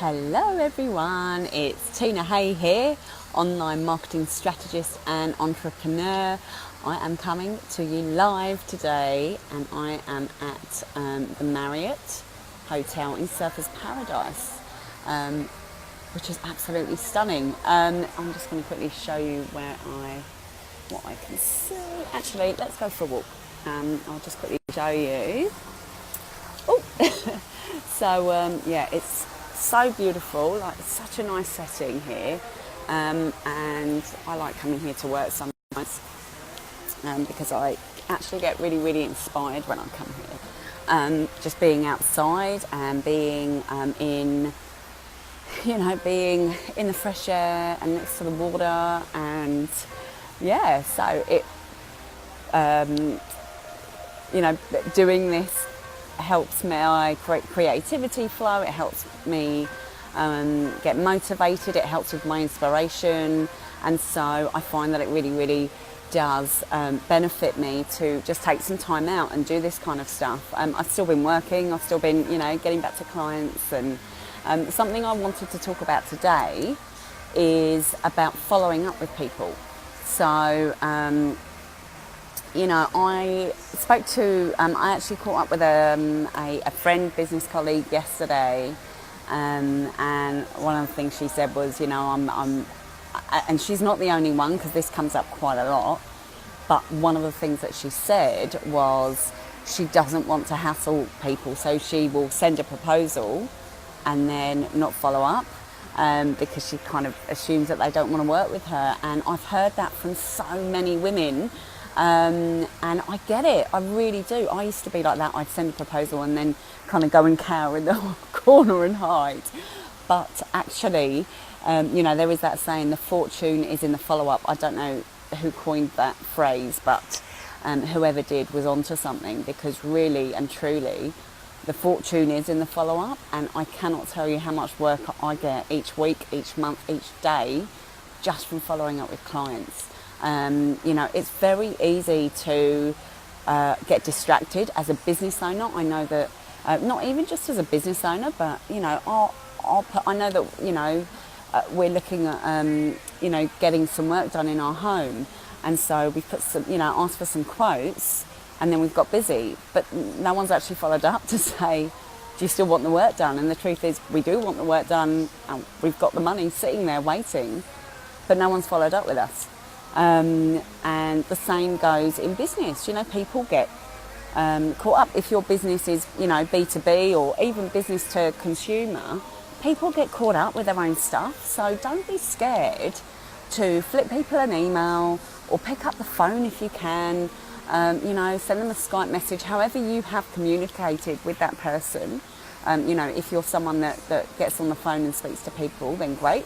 Hello everyone, it's Tina Hay here, online marketing strategist and entrepreneur. I am coming to you live today and I am at the Marriott Hotel in Surfers Paradise, which is absolutely stunning. I'm just going to quickly show you what I can see. Actually, let's go for a walk. I'll just quickly show you. Oh, so yeah, it's so beautiful, like it's such a nice setting here, and I like coming here to work sometimes because I actually get really inspired when I come here. Just being outside and being being in the fresh air and next to the water, and yeah, so it doing this helps my creativity flow, it helps me get motivated, it helps with my inspiration, and so I find that it really does benefit me to just take some time out and do this kind of stuff. I've still been working, I've still been getting back to clients, and something I wanted to talk about today is about following up with people. So I spoke to, I actually caught up with a friend, business colleague yesterday, and one of the things she said was, and she's not the only one because this comes up quite a lot, but one of the things that she said was she doesn't want to hassle people, so she will send a proposal and then not follow up. Because she kind of assumes that they don't want to work with her, and I've heard that from so many women. And I get it, I really do. I used to be like that. I'd send a proposal and then kind of go and cower in the corner and hide. But actually, there is that saying, the fortune is in the follow-up. I don't know who coined that phrase, but whoever did was onto something, because really and truly, the fortune is in the follow-up, and I cannot tell you how much work I get each week, each month, each day, just from following up with clients. It's very easy to get distracted as a business owner. I know that, not even just as a business owner, but, I know that, we're looking at, getting some work done in our home. And so we put some, asked for some quotes, and then we've got busy. But no one's actually followed up to say, do you still want the work done? And the truth is, we do want the work done, and we've got the money sitting there waiting, but no one's followed up with us. And the same goes in business. People get caught up. If your business is, B2B or even business to consumer, people get caught up with their own stuff. So don't be scared to flip people an email or pick up the phone if you can. Send them a Skype message, however you have communicated with that person. If you're someone that gets on the phone and speaks to people, then great,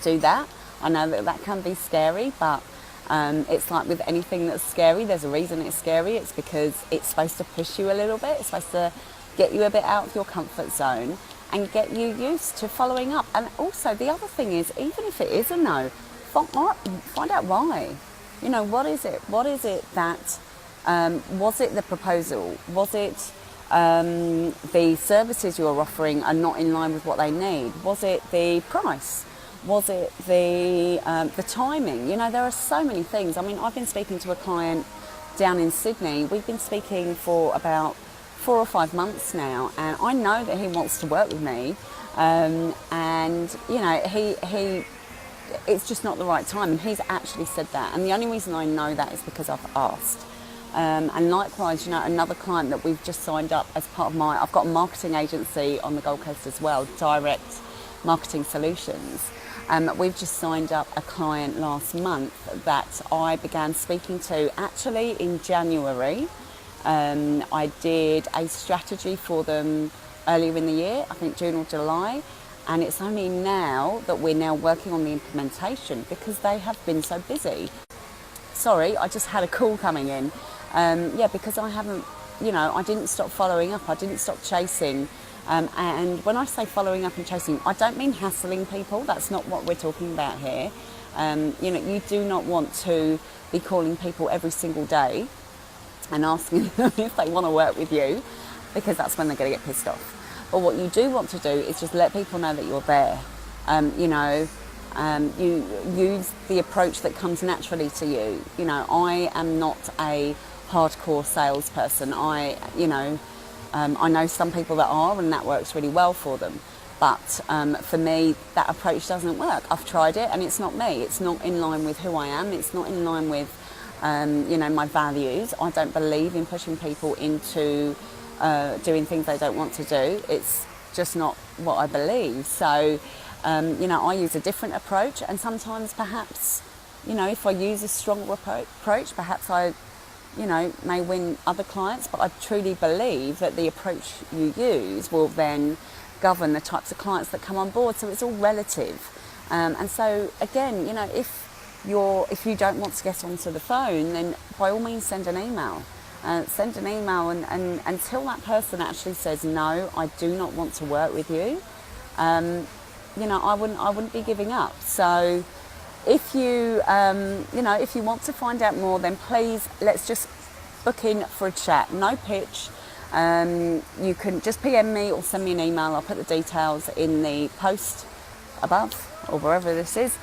do that. I know that can be scary, but it's like with anything that's scary, there's a reason it's scary. It's because it's supposed to push you a little bit. It's supposed to get you a bit out of your comfort zone and get you used to following up. And also the other thing is, even if it is a no, find out why. What is it? What is it that, was it the proposal? Was it the services you're offering are not in line with what they need? Was it the price? Was it the timing? There are so many things. I mean, I've been speaking to a client down in Sydney. We've been speaking for about 4 or 5 months now, and I know that he wants to work with me. He it's just not the right time, and he's actually said that. And the only reason I know that is because I've asked. And likewise, another client that we've just signed up as part of I've got a marketing agency on the Gold Coast as well, Direct Marketing Solutions. We've just signed up a client last month that I began speaking to actually in January. I did a strategy for them earlier in the year, I think June or July, and it's only now that we're now working on the implementation because they have been so busy. Sorry, I just had a call coming in. Because I haven't, I didn't stop following up, I didn't stop chasing. And when I say following up and chasing, I don't mean hassling people. That's not what we're talking about here. You do not want to be calling people every single day and asking them if they want to work with you, because that's when they're going to get pissed off. But what you do want to do is just let people know that you're there. You use the approach that comes naturally to you. I am not a hardcore salesperson. I know some people that are, and that works really well for them. But for me, that approach doesn't work. I've tried it, and it's not me. It's not in line with who I am. It's not in line with, my values. I don't believe in pushing people into doing things they don't want to do. It's just not what I believe. So, I use a different approach, and sometimes perhaps, if I use a stronger approach, perhaps I may win other clients, but I truly believe that the approach you use will then govern the types of clients that come on board. So it's all relative. And so again, if you don't want to get onto the phone, then by all means send an email. Send an email, and until that person actually says, no, I do not want to work with you, I wouldn't be giving up. So if you want to find out more, then please, let's just book in for a chat. No pitch. You can just PM me or send me an email. I'll put the details in the post above or wherever this is.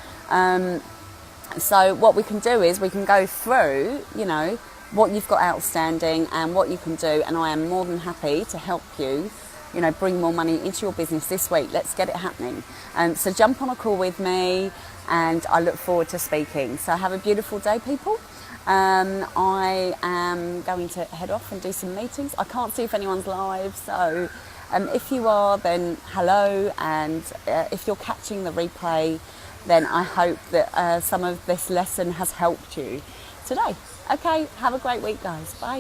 So what we can do is we can go through, what you've got outstanding and what you can do. And I am more than happy to help you, bring more money into your business this week. Let's get it happening. So jump on a call with me, and I look forward to speaking. So have a beautiful day, people. I am going to head off and do some meetings. I can't see if anyone's live, so if you are, then hello, and if you're catching the replay, then I hope that some of this lesson has helped you today. Okay, have a great week, guys. Bye.